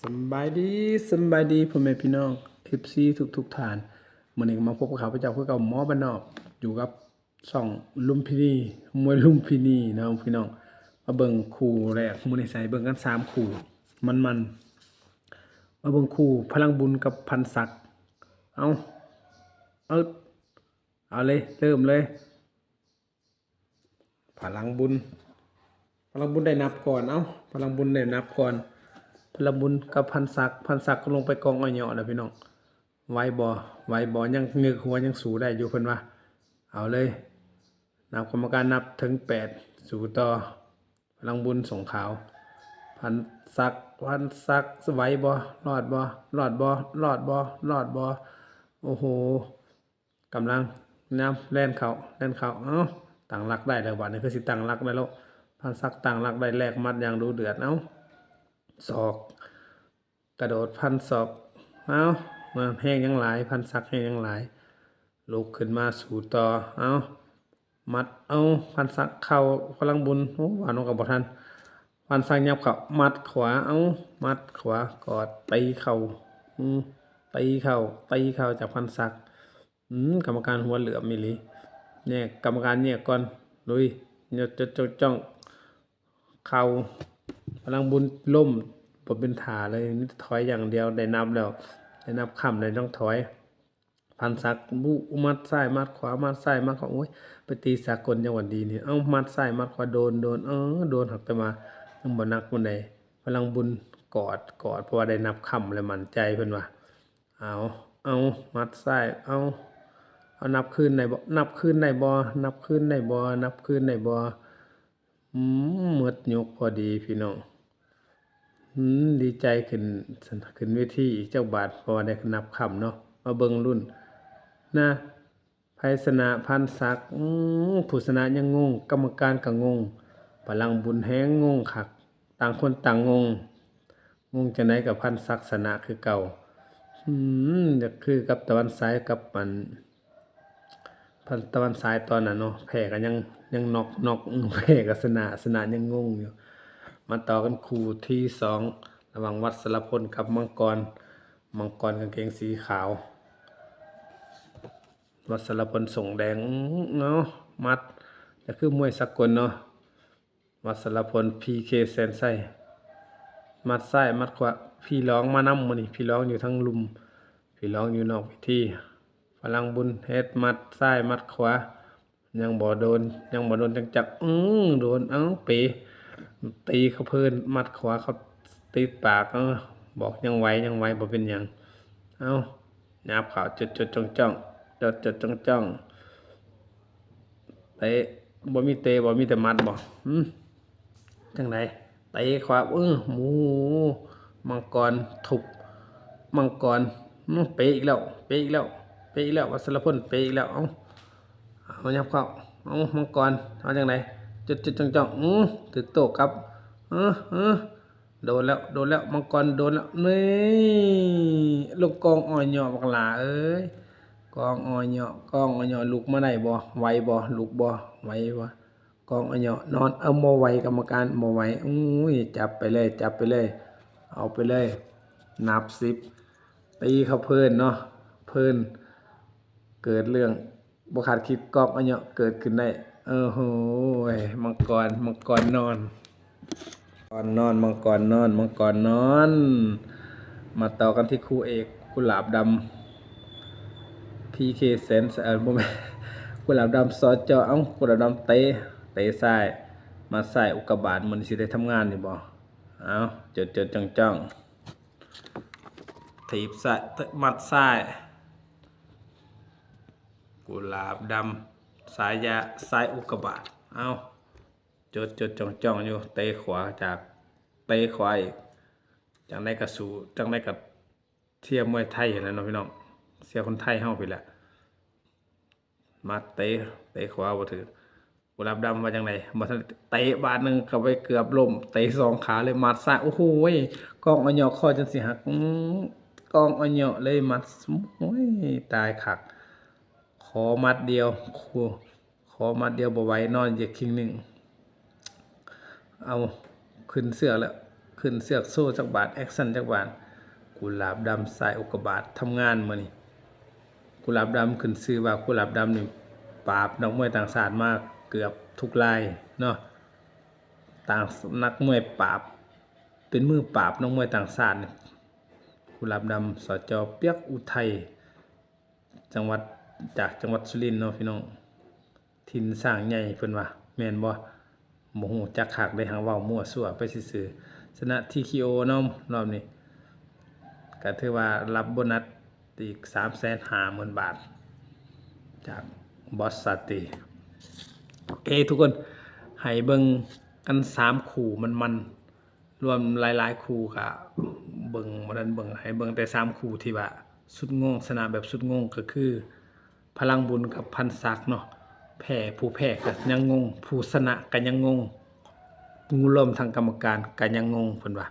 สำบายดีพ่อแม่พี่น้อง FC ทุกท่านมื้อนี้ก็มาพบกับข้าพเจ้าคือเก่าหมอบ้านนอกอยู่กับช่องลุมพินีมวยลุมพินีเนาะพี่น้องมาเบิ่งคู่แรกมื้อนี้ใส่เบิ่งกัน3คู่มันๆมาเบิ่งคู่พลังบุญกับพันศักดิ์เอาเอาเอาเลยเริ่มเลยพลังบุญได้นับก่อนพลังบุญได้นับก่อนพลังบุญกับพันศักดิ์ก็ลงไปกองอ้อยเหยาะแล้วพี่น้องไหวบ่ยังเงือกหัวยังสูได้อยู่เพิ่นว่าเอาเลยนับกรรมการนับถึง8สู่ต่อพลังบุญส่งขาวพันศักดิ์ไหวบ่รอดบ่โอ้โหกำลังน้ำแล่นเข้าตั้งหลักได้แล้วบัดนี้คือสิตั้งหลักได้แล้วพันศักดิ์ตั้งหลักได้แลกมัดอย่างดูเดือดศอกกระโดดพันศอกมาแห้งยังหลายพันศักดิ์แห้งยังหลายลุกขึ้นมาสู่ต่อมัดพันศักดิ์เข้าพลังบุญโอ้หวานกับบ่ทันพันศักดิ์ยับเข้ามัดขวามัดขวากอดตีเข่าตีเข่าจากพันศักดิ์กรรมการหัวเหลือมมิลิเนี่ยกรรมการเนี่ยก่อนลุยเนี่ยจะจ้องเข่าพลังบุญล่มบ่เป็นท่าเลยถอยอย่างเดียวได้นับแล้วได้นับค่ำเลยต้องถอยพันศักดิ์บุมัดซ้ายมัดขวามัดซ้ายมัดขวาโอ้ยไปตีสากลจังหวัดดีนี่มัดซ้ายมัดขวาโดนโดนหักแต่มายังบ่นักมันใดพลังบุญกอดเพราะว่าได้นับค่ำแล้วมั่นใจเพิ่นว่าเอามัดซ้ายเอานับคืนได้บ่นับคืนได้บ่หมดยกพอดีพี่น้องดีใจขึ้นเวทีอีกเจ้าบาทเพราะว่าได้นับค่ำเนาะมาเบิ่งรุ่นนะไพศนาพันศักดิ์ผู้ชนะยังงงกรรมการก็งงพลังบุญแฮงงงคักต่างคนต่างงจังได๋กับพันศักดิ์ชนะคือเก่าอยากคือกับตะวันฉายกับมันพันตะวันฉายตอนนั้นเนาะแพ้ก็ยังน็อกแพ้ก็ชนะยังงงอยู่มาต่อกันคู่ที่2ระหว่างวัดสรพลกับมังกรกางเกงสีขาววัดสรพลส่งแดงเนาะมัดแต่คือมวยสากลเนาะวัดสรพล PK แสนไส้มัดซ้ายมัดขวาพี่ร้องมานำมื้อนี้พี่ร้องอยู่ทั้งลุมพี่ร้องอยู่นอกเวทีพลังบุญเฮ็ดมัดซ้ายมัดขวายังบ่โดนจักโดนเป๋ตีเขาเพิ่นมัดขวาเขาติดปากบอกยังไหวบ่เป็นหยังหยาบขาวจดจ้องเตะบ่มีเตะบ่มีแต่มัดบ่จังไดเตะขวาหมูมังกรทุบมังกรเป๋อีกแล้ววัชรพลเป๋อีกแล้วหยับเข้ามังกรเอาจังไดจดจ้องถึกโตครับโดนแล้วมังกรโดนแล้วนี่ลูกกองอ้อยเหยาะบักหลาเอ้ยกองอ้อยเหยาะลุกมาได้บ่ไหวบ่ลุกบ่ไหวบ่กองอ้อยเหยาะนอนบ่ไหวกรรมการบ่ไหวจับไปเลยเอาไปเลยนับ10ตีเขาเพิ่นเนาะเพิ่นเกิดเรื่องบ่คาดคิดกองอ้อยเหยาะเกิดขึ้นได้โอ้โหมังกรนอนมังกรนอนมาต่อกันที่คู่เอกกุหลาบดำ PK แสนบ่แม่นกุหลาบดำสจกุหลาบดำเตะซ้ายมาซ้ายอุกกาบาตมันสิได้ทำงานนี่บ่จดจ้องถีบซ้ายมัดซ้ายกุหลาบดำซ้ายอุกกาบาตจดจ้องอยู่เตะขวาจากเตะขวาอีกจังได๋ก็สู้จังได๋ก็เทียมมวยไทยนั่นเนาะพี่น้องเสียคนไทยเฮาไปแหละมาเตะขวาบ่ถือกุหลาบดำว่าจังได๋บ่ทันเตะบาดนึงเข้าไปเกือบล้มเตะ2ขาเลยมัดซ้ายโอ้โหกองอ้อยเหยาะคอจนสิหักกองอ้อยเหยาะเลยมัดโอ้ยตายคักขอมัดเดียวบ่ไหวนอนเหยียดคิงนึงเอาขึ้นเสื้อแล้ว ขึ้นเสือกโซ่จักบาทแอคชั่นจักบาทกุหลาบดำสายอุกกาบาตทำงานมื้อนี้กุหลาบดำขึ้นชื่อว่ากุหลาบดำนี่ปราบนักมวยต่างชาติมาเกือบทุกรายเนาะต่างนักมวยปราบเป็นมือปราบนักมวยต่างชาตินี่กุหลาบดำสจ.เปียกอุทัยจังหวัดจากจังหวัดสุรินทร์เนาะพี่น้องถิ่นสร้างใหญ่เพิ่นว่าแม่นบ่ฮู้จักคักได้หาเว้ามั่วซั่วไปซื่อๆชนะ TKO เนาะรอบนี้ก็ถือว่ารับโบนัสอีก 350,000 บาทจากบอสซาติโอเคทุกคนให้เบิ่งกัน3คู่มันรวมหลายๆคู่ก็เบิ่งบ่ทันเบิ่งให้เบิ่งแต่3คู่ที่ว่าสุดงงชนะแบบสุดงงก็คือพลังบุญกับพันศักดิ์เนาะผู้แพ้ก็ยังงงผู้ชนะก็ยังงงงูล้มทางกรรมการก็ยังงงเพิ่นว่า